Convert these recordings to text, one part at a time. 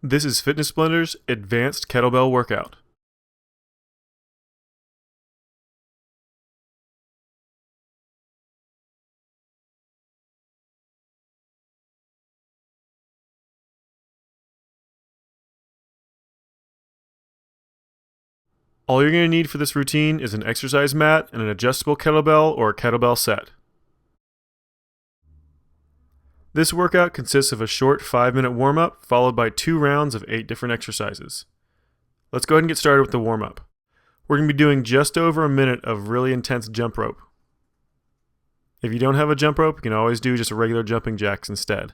This is Fitness Blender's Advanced Kettlebell Workout. All you're going to need for this routine is an exercise mat and an adjustable kettlebell or a kettlebell set. This workout consists of a short 5-minute warm-up followed by 2 rounds of 8 different exercises. Let's go ahead and get started with the warm-up. We're going to be doing just over a minute of really intense jump rope. If you don't have a jump rope, you can always do just regular jumping jacks instead.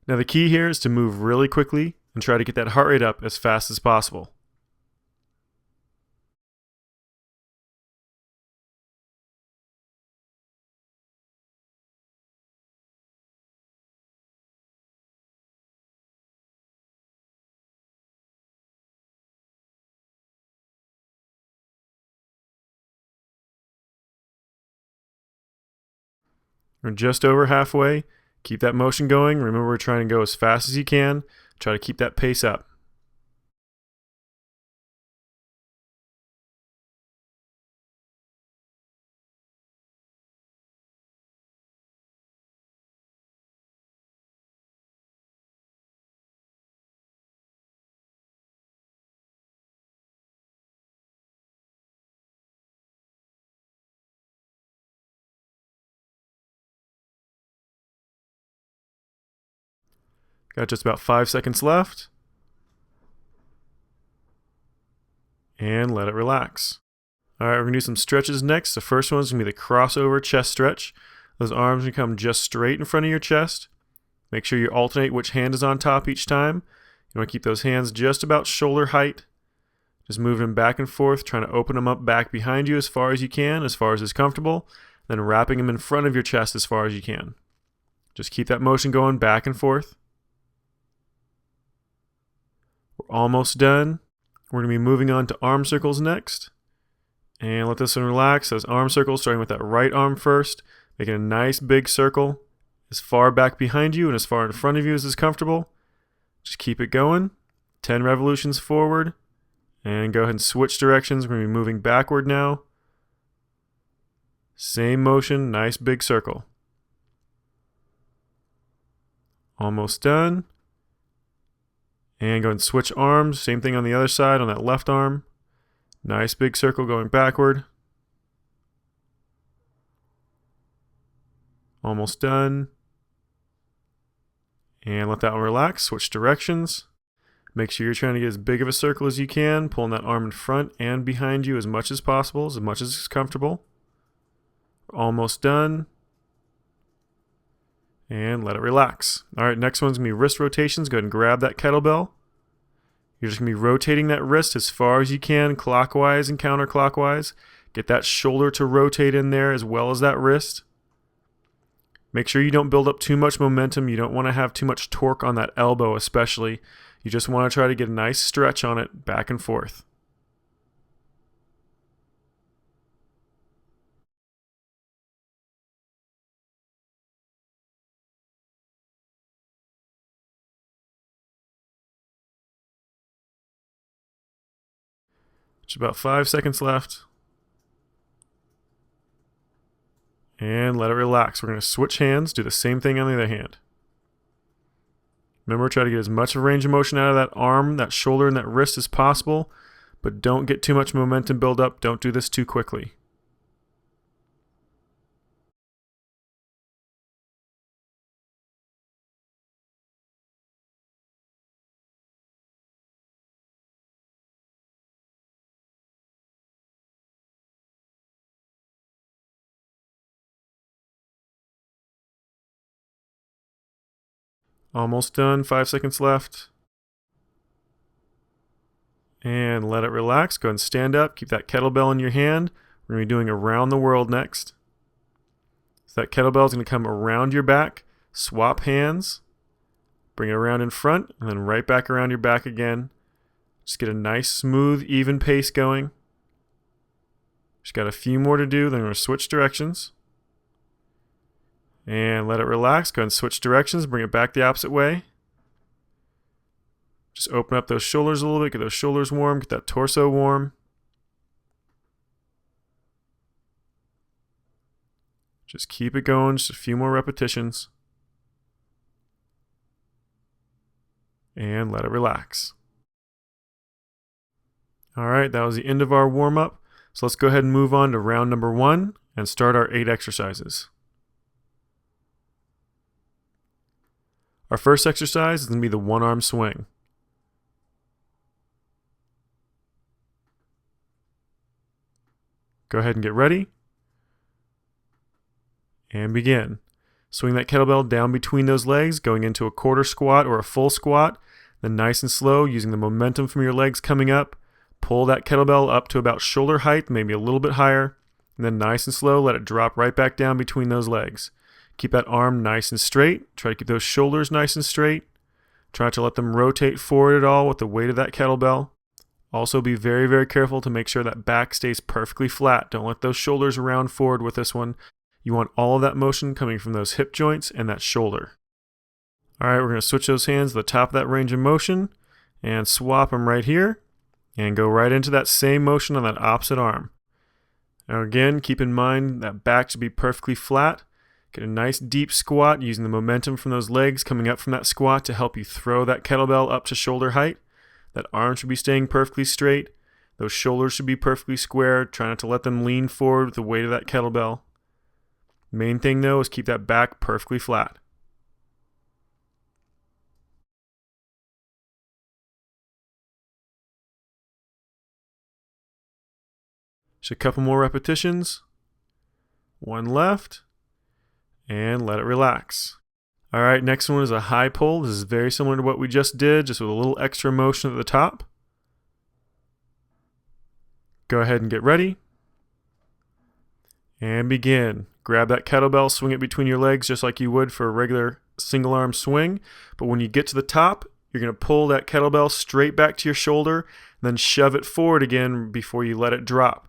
Now the key here is to move really quickly and try to get that heart rate up as fast as possible. We're just over halfway. Keep that motion going. Remember, we're trying to go as fast as you can. Try to keep that pace up. Got just about 5 seconds left. And let it relax. Alright, we're going to do some stretches next. The first one is going to be the crossover chest stretch. Those arms can come just straight in front of your chest. Make sure you alternate which hand is on top each time. You want to keep those hands just about shoulder height. Just moving them back and forth, trying to open them up back behind you as far as you can, as far as is comfortable. Then wrapping them in front of your chest as far as you can. Just keep that motion going back and forth. We're almost done. We're going to be moving on to arm circles next. And let this one relax. Those arm circles, starting with that right arm first. Making a nice big circle as far back behind you and as far in front of you as is comfortable. Just keep it going. 10 revolutions forward. And go ahead and switch directions. We're going to be moving backward now. Same motion, nice big circle. Almost done. And go ahead and switch arms. Same thing on the other side on that left arm. Nice big circle going backward. Almost done. And let that one relax. Switch directions. Make sure you're trying to get as big of a circle as you can. Pulling that arm in front and behind you as much as possible, as much as is comfortable. Almost done. And let it relax. Alright, next one's going to be wrist rotations. Go ahead and grab that kettlebell. You're just going to be rotating that wrist as far as you can, clockwise and counterclockwise. Get that shoulder to rotate in there as well as that wrist. Make sure you don't build up too much momentum. You don't want to have too much torque on that elbow especially. You just want to try to get a nice stretch on it back and forth. Just about 5 seconds left. And let it relax. We're going to switch hands, do the same thing on the other hand. Remember, try to get as much of a range of motion out of that arm, that shoulder, and that wrist as possible, but don't get too much momentum build up. Don't do this too quickly. Almost done. 5 seconds left. And let it relax. Go ahead and stand up. Keep that kettlebell in your hand. We're going to be doing around the world next. So that kettlebell is going to come around your back. Swap hands. Bring it around in front and then right back around your back again. Just get a nice, smooth, even pace going. Just got a few more to do. Then we're going to switch directions. And let it relax. Go ahead and switch directions. Bring it back the opposite way. Just open up those shoulders a little bit, get those shoulders warm, get that torso warm. Just keep it going, just a few more repetitions. And let it relax. All right, that was the end of our warm-up. So let's go ahead and move on to round number 1 and start our 8 exercises. Our first exercise is going to be the one-arm swing. Go ahead and get ready. And begin. Swing that kettlebell down between those legs, going into a quarter squat or a full squat. Then nice and slow, using the momentum from your legs coming up, pull that kettlebell up to about shoulder height, maybe a little bit higher. And then nice and slow, let it drop right back down between those legs. Keep that arm nice and straight. Try to keep those shoulders nice and straight. Try not to let them rotate forward at all with the weight of that kettlebell. Also be very, very careful to make sure that back stays perfectly flat. Don't let those shoulders round forward with this one. You want all of that motion coming from those hip joints and that shoulder. All right, we're going to switch those hands to the top of that range of motion and swap them right here and go right into that same motion on that opposite arm. Now again, keep in mind that back should be perfectly flat. Get a nice deep squat using the momentum from those legs coming up from that squat to help you throw that kettlebell up to shoulder height. That arm should be staying perfectly straight. Those shoulders should be perfectly square. Try not to let them lean forward with the weight of that kettlebell. Main thing though is keep that back perfectly flat. Just a couple more repetitions. One left. And let it relax. All right, next one is a high pull. This is very similar to what we just did, just with a little extra motion at the top. Go ahead and get ready. And begin. Grab that kettlebell, swing it between your legs just like you would for a regular single arm swing. But when you get to the top, you're going to pull that kettlebell straight back to your shoulder, and then shove it forward again before you let it drop.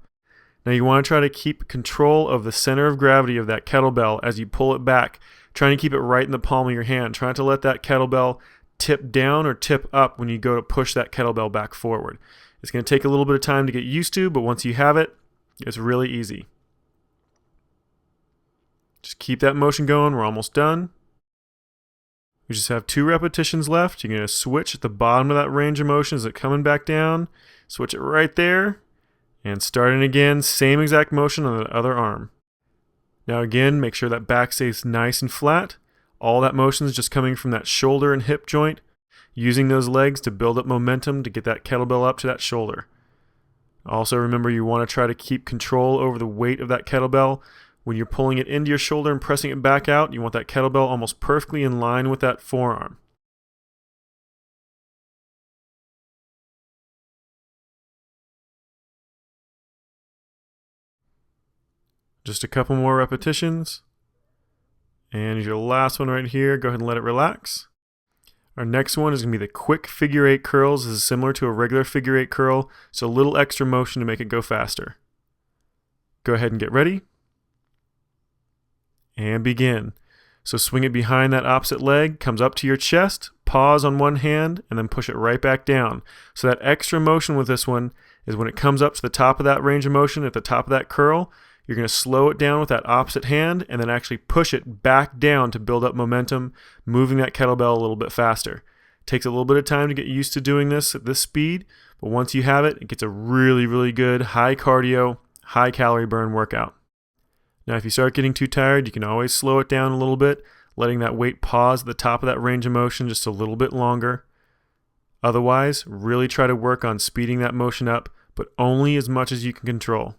Now you want to try to keep control of the center of gravity of that kettlebell as you pull it back, trying to keep it right in the palm of your hand. Try not to let that kettlebell tip down or tip up when you go to push that kettlebell back forward. It's going to take a little bit of time to get used to, but once you have it, it's really easy. Just keep that motion going. We're almost done. We just have 2 repetitions left. You're going to switch at the bottom of that range of motion as it's coming back down. Switch it right there. And starting again, same exact motion on the other arm. Now again, make sure that back stays nice and flat. All that motion is just coming from that shoulder and hip joint, using those legs to build up momentum to get that kettlebell up to that shoulder. Also remember, you want to try to keep control over the weight of that kettlebell. When you're pulling it into your shoulder and pressing it back out, you want that kettlebell almost perfectly in line with that forearm. Just a couple more repetitions. And your last one right here, go ahead and let it relax. Our next one is going to be the quick figure 8 curls. This is similar to a regular figure 8 curl, so a little extra motion to make it go faster. Go ahead and get ready. And begin. So swing it behind that opposite leg, comes up to your chest, pause on one hand, and then push it right back down. So that extra motion with this one is when it comes up to the top of that range of motion, at the top of that curl, you're going to slow it down with that opposite hand and then actually push it back down to build up momentum, moving that kettlebell a little bit faster. It takes a little bit of time to get used to doing this at this speed, but once you have it, it gets a really, really good high cardio, high calorie burn workout. Now, if you start getting too tired, you can always slow it down a little bit, letting that weight pause at the top of that range of motion just a little bit longer. Otherwise, really try to work on speeding that motion up, but only as much as you can control.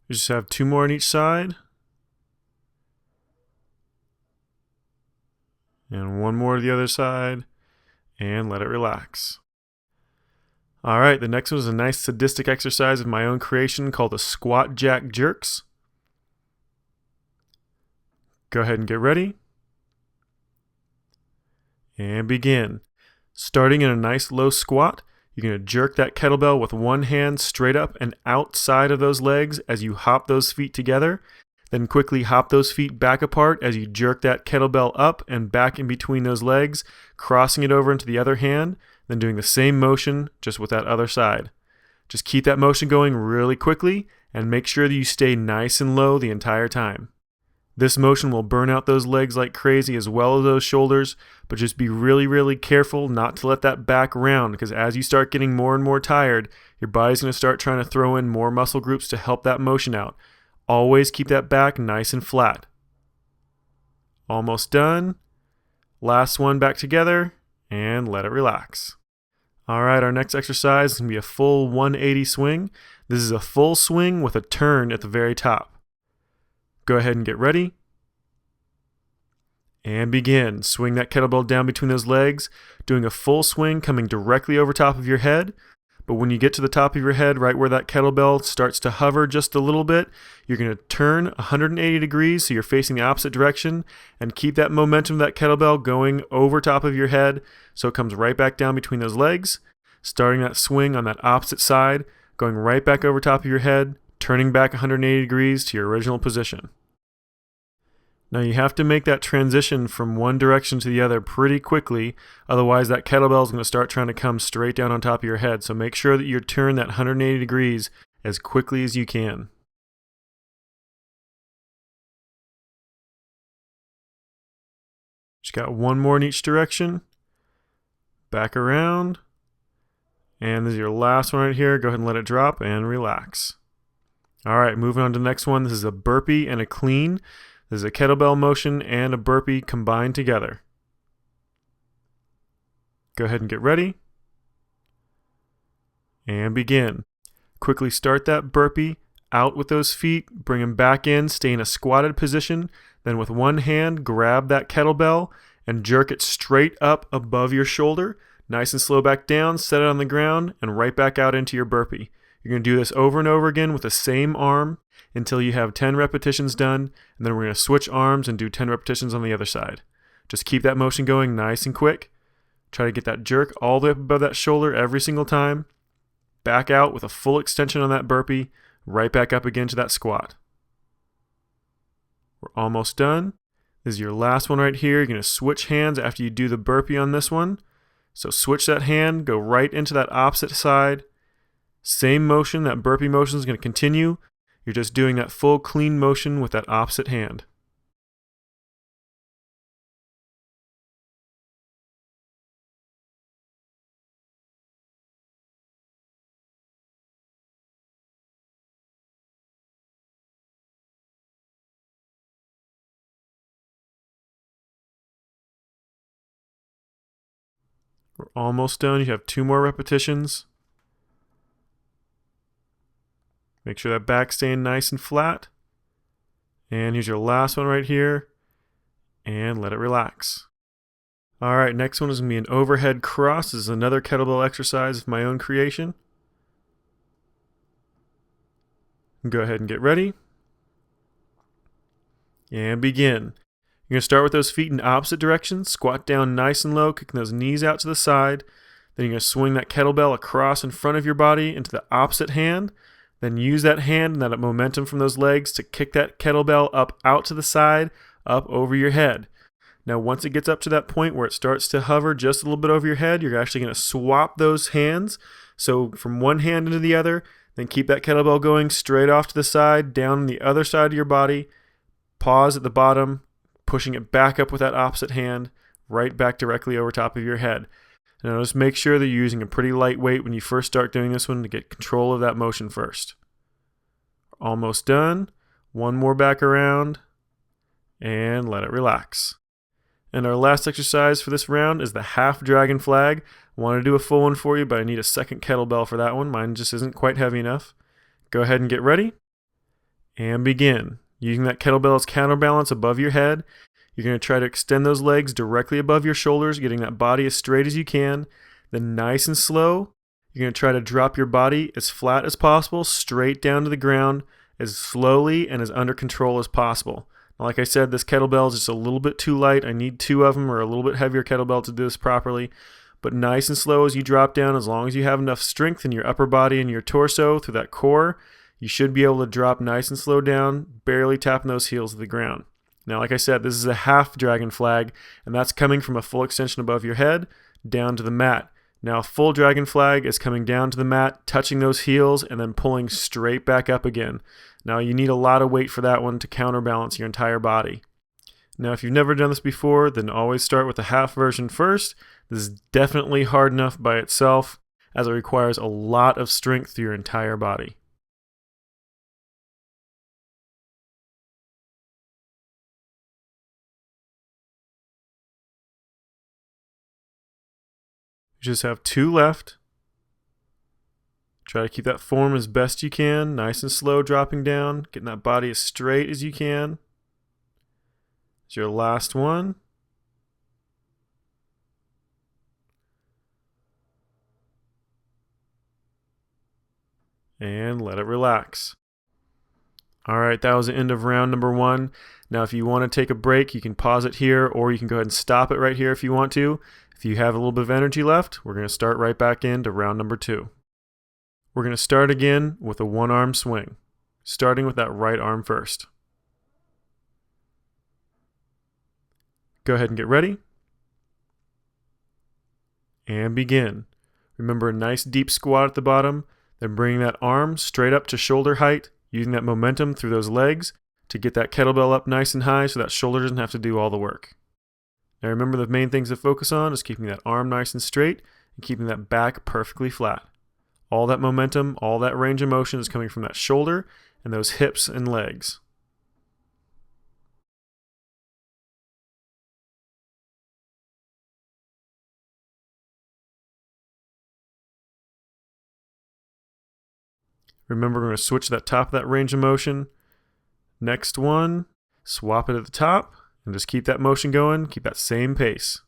You just have 2 more on each side. And 1 more to the other side. And let it relax. All right, the next one is a nice sadistic exercise of my own creation called the squat jack jerks. Go ahead and get ready. And begin. Starting in a nice low squat, you're going to jerk that kettlebell with one hand straight up and outside of those legs as you hop those feet together. Then quickly hop those feet back apart as you jerk that kettlebell up and back in between those legs, crossing it over into the other hand, then doing the same motion just with that other side. Just keep that motion going really quickly and make sure that you stay nice and low the entire time. This motion will burn out those legs like crazy as well as those shoulders, but just be really, really careful not to let that back round, because as you start getting more and more tired, your body's going to start trying to throw in more muscle groups to help that motion out. Always keep that back nice and flat. Almost done. Last one back together, and let it relax. Alright, our next exercise is going to be a full 180 swing. This is a full swing with a turn at the very top. Go ahead and get ready. And begin. Swing that kettlebell down between those legs, doing a full swing coming directly over top of your head. But when you get to the top of your head, right where that kettlebell starts to hover just a little bit, you're going to turn 180 degrees so you're facing the opposite direction and keep that momentum of that kettlebell going over top of your head so it comes right back down between those legs. Starting that swing on that opposite side, going right back over top of your head, turning back 180 degrees to your original position. Now you have to make that transition from one direction to the other pretty quickly, otherwise that kettlebell is going to start trying to come straight down on top of your head. So make sure that you turn that 180 degrees as quickly as you can. Just got one more in each direction. Back around. And this is your last one right here. Go ahead and let it drop and relax. Alright, moving on to the next one. This is a burpee and a clean. This is a kettlebell motion and a burpee combined together. Go ahead and get ready. And begin. Quickly start that burpee out with those feet, bring them back in, stay in a squatted position, then with one hand grab that kettlebell and jerk it straight up above your shoulder, nice and slow back down, set it on the ground, and right back out into your burpee. You're going to do this over and over again with the same arm until you have 10 repetitions done, and then we're going to switch arms and do 10 repetitions on the other side. Just keep that motion going nice and quick. Try to get that jerk all the way up above that shoulder every single time. Back out with a full extension on that burpee, right back up again to that squat. We're almost done. This is your last one right here. You're going to switch hands after you do the burpee on this one. So switch that hand, go right into that opposite side. Same motion, that burpee motion is going to continue. You're just doing that full clean motion with that opposite hand. We're almost done. You have 2 more repetitions. Make sure that back's staying nice and flat. And here's your last one right here. And let it relax. Alright, next one is going to be an overhead cross. This is another kettlebell exercise of my own creation. Go ahead and get ready. And begin. You're going to start with those feet in opposite directions. Squat down nice and low, kicking those knees out to the side. Then you're going to swing that kettlebell across in front of your body into the opposite hand. Then use that hand and that momentum from those legs to kick that kettlebell up out to the side, up over your head. Now once it gets up to that point where it starts to hover just a little bit over your head, you're actually going to swap those hands. So from one hand into the other, then keep that kettlebell going straight off to the side, down on the other side of your body. Pause at the bottom, pushing it back up with that opposite hand, right back directly over top of your head. Now just make sure that you're using a pretty light weight when you first start doing this one to get control of that motion first. Almost done. One more back around. And let it relax. And our last exercise for this round is the half dragon flag. I want to do a full one for you, but I need a second kettlebell for that one. Mine just isn't quite heavy enough. Go ahead and get ready. And begin. Using that kettlebell as counterbalance above your head. You're going to try to extend those legs directly above your shoulders, getting that body as straight as you can. Then nice and slow, you're going to try to drop your body as flat as possible, straight down to the ground, as slowly and as under control as possible. Now, like I said, this kettlebell is just a little bit too light. I need 2 of them or a little bit heavier kettlebell to do this properly. but nice and slow as you drop down. As long as you have enough strength in your upper body and your torso through that core, you should be able to drop nice and slow down, barely tapping those heels to the ground. Now, like I said, this is a half dragon flag, and that's coming from a full extension above your head down to the mat. Now, a full dragon flag is coming down to the mat, touching those heels, and then pulling straight back up again. Now, you need a lot of weight for that one to counterbalance your entire body. Now, if you've never done this before, then always start with the half version first. This is definitely hard enough by itself, as it requires a lot of strength through your entire body. You just have 2 left. Try to keep that form as best you can, nice and slow dropping down, getting that body as straight as you can. It's your last one. And let it relax. All right, that was the end of round number 1. Now, if you want to take a break, you can pause it here, or you can go ahead and stop it right here if you want to. If you have a little bit of energy left, we're going to start right back into round number 2. We're going to start again with a 1-arm swing, starting with that right arm first. Go ahead and get ready. And begin. Remember, a nice deep squat at the bottom, then bringing that arm straight up to shoulder height, using that momentum through those legs to get that kettlebell up nice and high so that shoulder doesn't have to do all the work. Now remember, the main things to focus on is keeping that arm nice and straight and keeping that back perfectly flat. All that momentum, all that range of motion is coming from that shoulder and those hips and legs. Remember, we're going to switch that top of that range of motion. Next one, swap it at the top, and just keep that motion going, keep that same pace.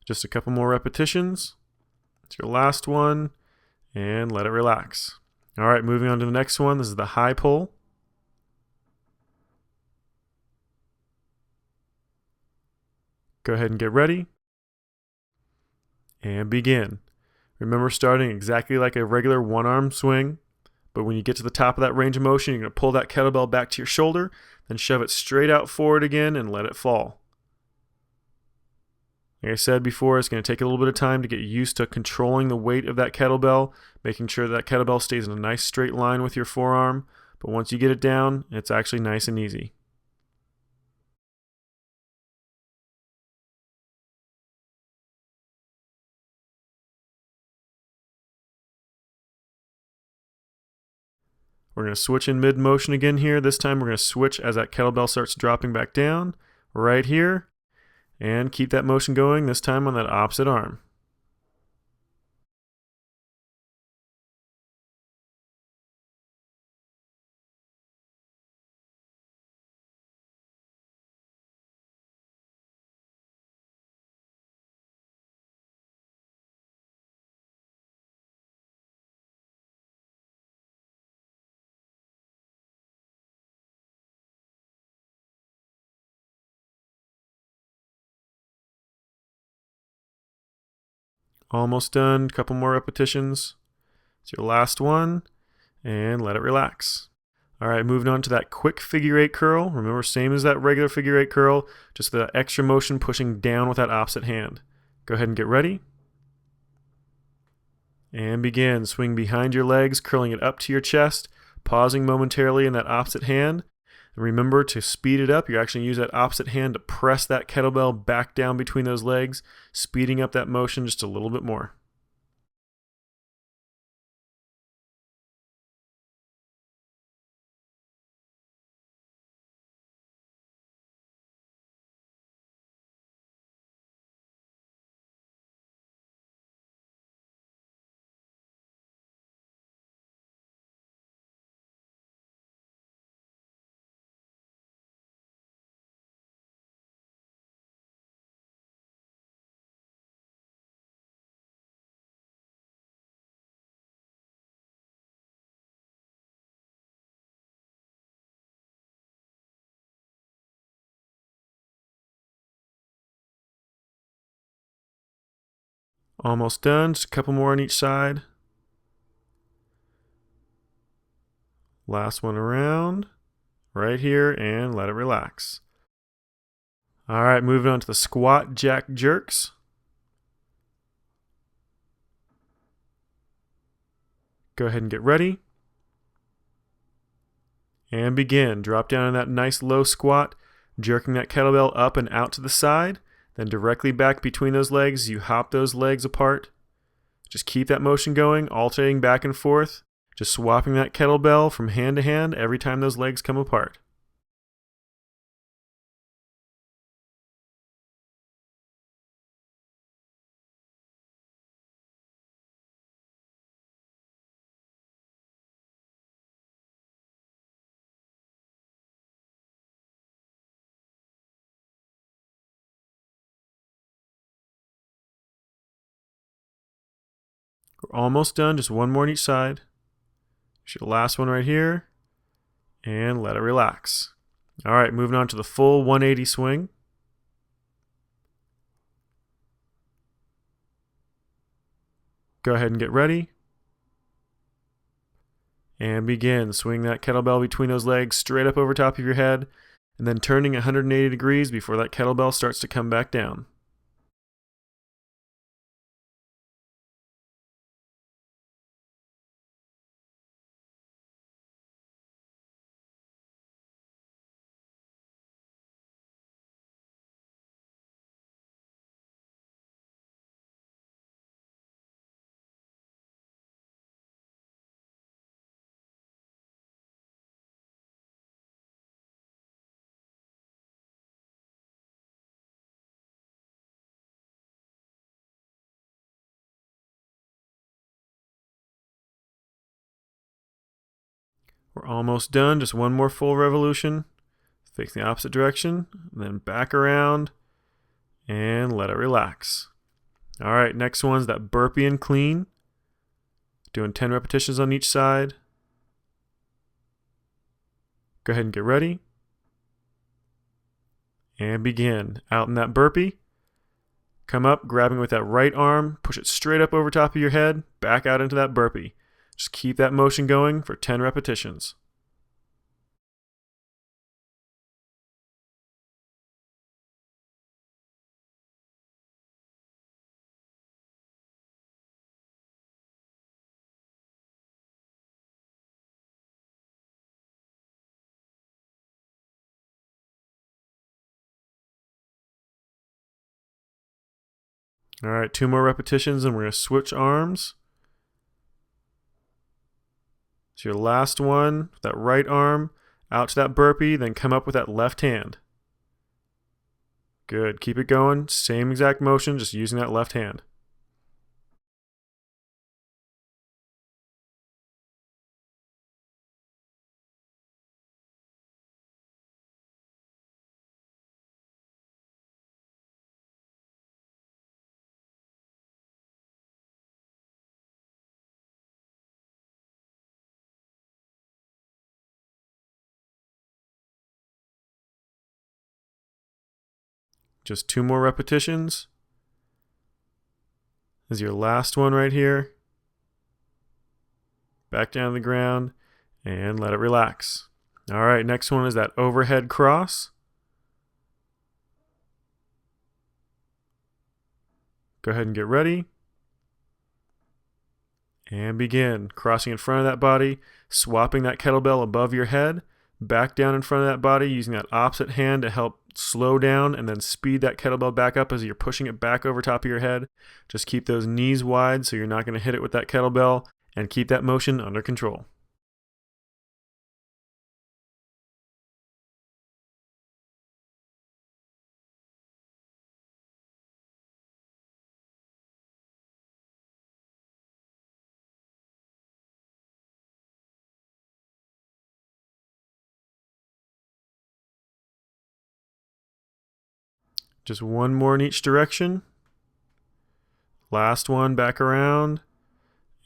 Just a couple more repetitions. It's your last one, and let it relax. All right, moving on to the next one. This is the high pull. Go ahead and get ready, and begin. Remember, starting exactly like a regular 1-arm swing, but when you get to the top of that range of motion, you're going to pull that kettlebell back to your shoulder, then shove it straight out forward again and let it fall. Like I said before, it's going to take a little bit of time to get used to controlling the weight of that kettlebell, making sure that kettlebell stays in a nice straight line with your forearm. But once you get it down, it's actually nice and easy. We're going to switch in mid-motion again here. This time we're going to switch as that kettlebell starts dropping back down, right here. And keep that motion going, this time on that opposite arm. Almost done. Couple more repetitions. It's your last one, and let it relax. All right, moving on to that quick figure 8 curl. Remember, same as that regular figure 8 curl, just the extra motion pushing down with that opposite hand. Go ahead and get ready. And begin. Swing behind your legs, curling it up to your chest, pausing momentarily in that opposite hand. And remember, to speed it up, you're actually going to use that opposite hand to press that kettlebell back down between those legs, speeding up that motion just a little bit more. Almost done, just a couple more on each side. Last one around, right here, and let it relax. All right, moving on to the squat jack jerks. Go ahead and get ready. And begin. Drop down in that nice low squat, jerking that kettlebell up and out to the side, then directly back between those legs. You hop those legs apart. Just keep that motion going, alternating back and forth, just swapping that kettlebell from hand to hand every time those legs come apart. We're almost done, just one more on each side. Should the last one right here, and let it relax. All right, moving on to the full 180 swing. Go ahead and get ready. And begin. Swing that kettlebell between those legs straight up over top of your head, and then turning 180 degrees before that kettlebell starts to come back down. We're almost done, just one more full revolution. Face the opposite direction, and then back around, and let it relax. All right, next one's that burpee and clean. Doing 10 repetitions on each side. Go ahead and get ready. And begin. Out in that burpee. Come up, grabbing with that right arm, push it straight up over top of your head, back out into that burpee. Just keep that motion going for 10 repetitions. All right, 2 more repetitions and we're going to switch arms. So your last one, that right arm, out to that burpee, then come up with that left hand. Good, keep it going. Same exact motion, just using that left hand. Just 2 more repetitions. This is your last one right here. Back down to the ground and let it relax. All right, next one is that overhead cross. Go ahead and get ready. And begin. Crossing in front of that body, swapping that kettlebell above your head, back down in front of that body, using that opposite hand to help slow down and then speed that kettlebell back up as you're pushing it back over top of your head. Just keep those knees wide so you're not going to hit it with that kettlebell, and keep that motion under control. Just one more in each direction. Last one back around,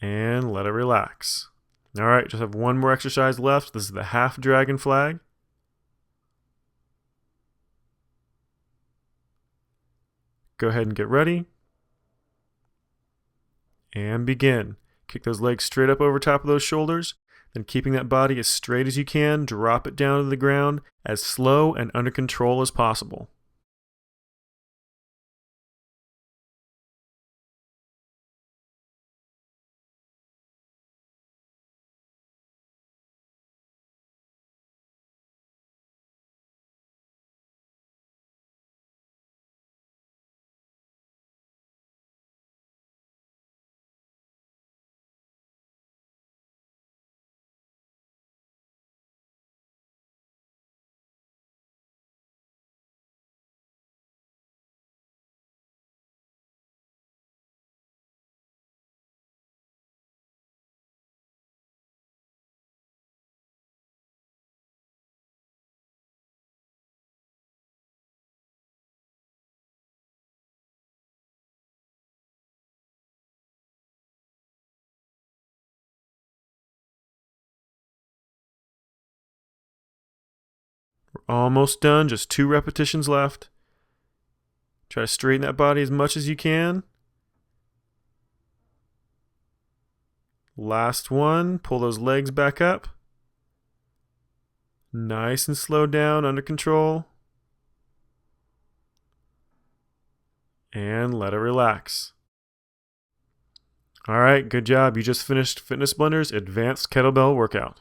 and let it relax. All right, just have one more exercise left. This is the half dragon flag. Go ahead and get ready. And begin. Kick those legs straight up over top of those shoulders. Then keeping that body as straight as you can, drop it down to the ground as slow and under control as possible. We're almost done, just 2 repetitions left. Try to straighten that body as much as you can. Last one, pull those legs back up. Nice and slow down, under control. And let it relax. All right, good job. You just finished Fitness Blender's Advanced Kettlebell Workout.